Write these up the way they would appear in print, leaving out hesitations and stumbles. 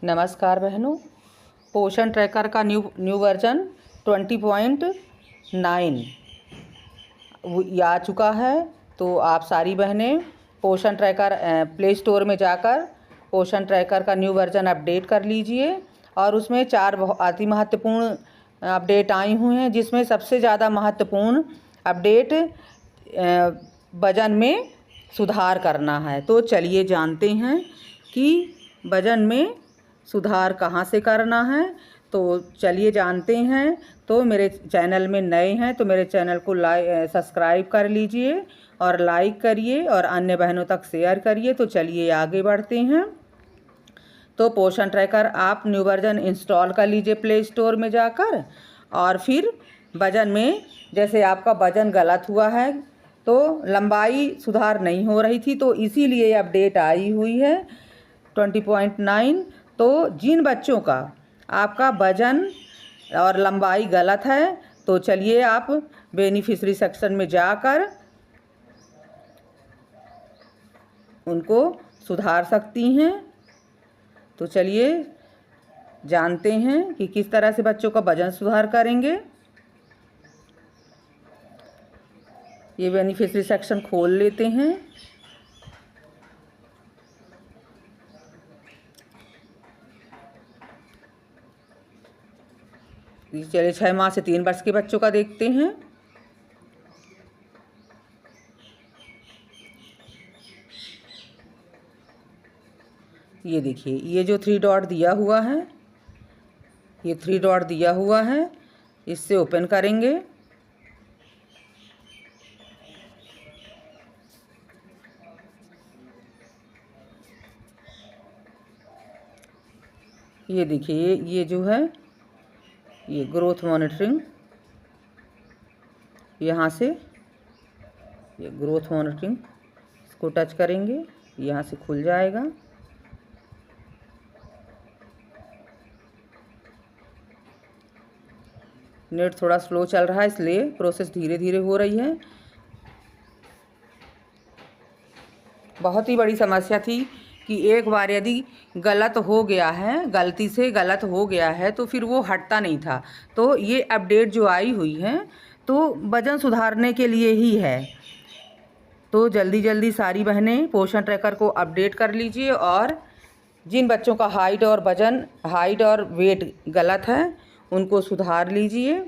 नमस्कार बहनों, पोषण ट्रैकर का न्यू वर्जन 20.9 आ चुका है। तो आप सारी बहनें पोषण ट्रैकर प्ले स्टोर में जाकर पोषण ट्रैकर का न्यू वर्जन अपडेट कर लीजिए। और उसमें 4 अति महत्वपूर्ण अपडेट आई हुई हैं, जिसमें सबसे ज़्यादा महत्वपूर्ण अपडेट वज़न में सुधार करना है। तो चलिए जानते हैं कि वज़न में सुधार कहाँ से करना है। तो चलिए जानते हैं। तो मेरे चैनल में नए हैं तो मेरे चैनल को सब्सक्राइब कर लीजिए और लाइक करिए और अन्य बहनों तक शेयर करिए। तो चलिए आगे बढ़ते हैं। तो पोषण ट्रैकर आप न्यू वर्जन इंस्टॉल कर लीजिए प्ले स्टोर में जाकर। और फिर वज़न में जैसे आपका वज़न गलत हुआ है तो लंबाई सुधार नहीं हो रही थी, तो इसीलिए अपडेट आई हुई है 20.9। तो जिन बच्चों का आपका वज़न और लंबाई गलत है तो चलिए आप बेनिफिशरी सेक्शन में जाकर उनको सुधार सकती हैं। तो चलिए जानते हैं कि किस तरह से बच्चों का वज़न सुधार करेंगे। ये बेनिफिशरी सेक्शन खोल लेते हैं। चलिए 6 माह से 3 वर्ष के बच्चों का देखते हैं। ये देखिए, ये जो 3 डॉट दिया हुआ है, ये 3 डॉट दिया हुआ है, इससे ओपन करेंगे। ये देखिए, ये जो है ये ग्रोथ मॉनिटरिंग, यहाँ से ये ग्रोथ मॉनिटरिंग इसको टच करेंगे, यहाँ से खुल जाएगा। नेट थोड़ा स्लो चल रहा है, इसलिए प्रोसेस धीरे धीरे हो रही है। बहुत ही बड़ी समस्या थी कि एक बार यदि गलत हो गया है, गलती से गलत हो गया है तो फिर वो हटता नहीं था। तो ये अपडेट जो आई हुई है तो वज़न सुधारने के लिए ही है। तो जल्दी जल्दी सारी बहनें पोषण ट्रैकर को अपडेट कर लीजिए। और जिन बच्चों का हाइट और वेट गलत है उनको सुधार लीजिए।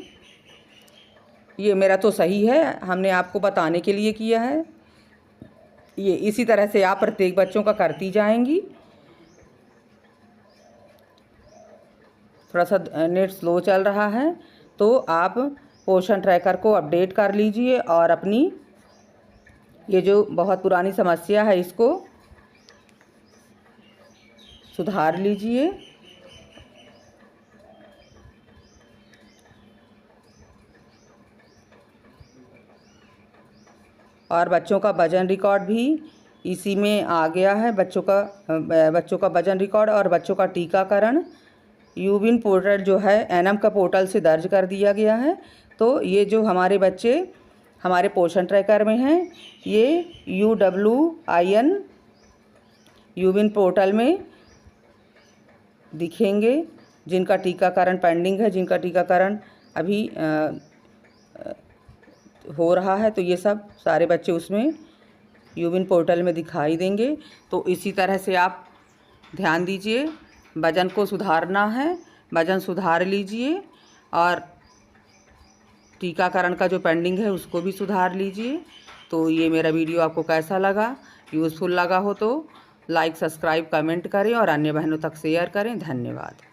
ये मेरा तो सही है, हमने आपको बताने के लिए किया है। ये इसी तरह से आप प्रत्येक बच्चों का करती जाएंगी। थोड़ा सा नेट स्लो चल रहा है तो आप पोषण ट्रैकर को अपडेट कर लीजिए और अपनी ये जो बहुत पुरानी समस्या है इसको सुधार लीजिए। और बच्चों का वज़न रिकॉर्ड भी इसी में आ गया है। बच्चों का वज़न रिकॉर्ड और बच्चों का टीकाकरण यूविन पोर्टल जो है एनएम का पोर्टल से दर्ज कर दिया गया है। तो ये जो हमारे बच्चे हमारे पोषण ट्रैकर में हैं, ये UWIN यूविन पोर्टल में दिखेंगे। जिनका टीकाकरण पेंडिंग है, जिनका टीकाकरण अभी हो रहा है, तो ये सब सारे बच्चे उसमें यूविन पोर्टल में दिखाई देंगे। तो इसी तरह से आप ध्यान दीजिए, वज़न को सुधारना है, वज़न सुधार लीजिए। और टीकाकरण का जो पेंडिंग है उसको भी सुधार लीजिए। तो ये मेरा वीडियो आपको कैसा लगा, यूज़फुल लगा हो तो लाइक, सब्सक्राइब, कमेंट करें और अन्य बहनों तक शेयर करें। धन्यवाद।